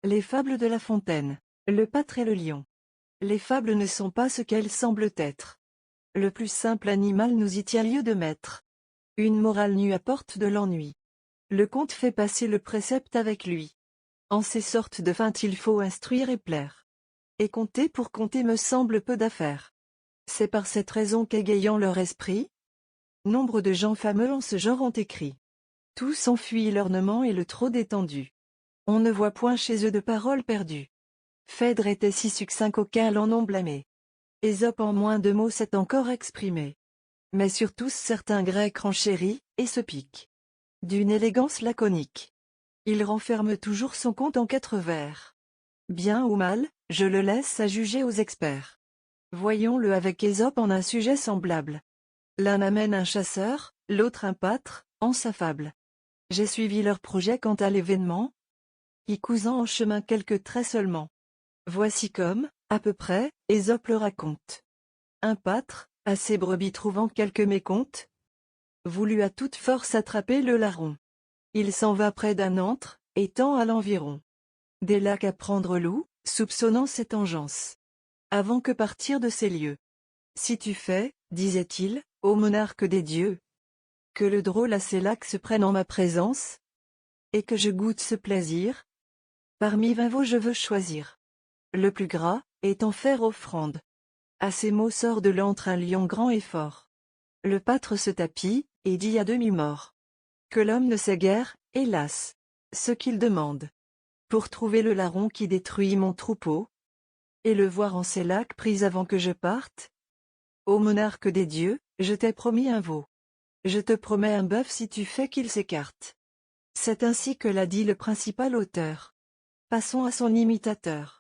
Les fables de La Fontaine. Le pâtre et le lion. Les fables ne sont pas ce qu'elles semblent être. Le plus simple animal nous y tient lieu de maître. Une morale nue apporte de l'ennui. Le conte fait passer le précepte avec lui. En ces sortes de feintes il faut instruire et plaire. Et compter pour compter me semble peu d'affaires. C'est par cette raison qu'égayant leur esprit, nombre de gens fameux en ce genre ont écrit. Tous enfuient l'ornement et le trop détendu. On ne voit point chez eux de paroles perdues. Phèdre était si succinct qu'aucuns l'en ont blâmé. Ésope en moins de mots s'est encore exprimé. Mais sur tous certains Grecs renchérit, et se piquent. D'une élégance laconique. Il renferme toujours son conte en 4 vers. Bien ou mal, je le laisse à juger aux experts. Voyons-le avec Ésope en un sujet semblable. L'un amène un chasseur, l'autre un pâtre, en sa fable. J'ai suivi leur projet quant à l'événement, y cousant en chemin quelques traits seulement. Voici comme, à peu près, Ésope le raconte. Un pâtre, à ses brebis trouvant quelque mécompte, voulut à toute force attraper le larron. Il s'en va près d'un antre, étant à l'environ des lacs à prendre loup, soupçonnant cette engeance. Avant que partir de ces lieux. Si tu fais, disait-il, ô monarque des dieux, que le drôle à ces lacs se prenne en ma présence, et que je goûte ce plaisir, parmi 20 veaux je veux choisir le plus gras, et t'en faire offrande. À ces mots sort de l'antre un lion grand et fort. Le pâtre se tapit, et dit à demi-mort que l'homme ne sait guère, hélas, ce qu'il demande. Pour trouver le larron qui détruit mon troupeau, et le voir en ces lacs pris avant que je parte. Ô monarque des dieux, je t'ai promis un veau. Je te promets un bœuf si tu fais qu'il s'écarte. C'est ainsi que l'a dit le principal auteur. Passons à son imitateur.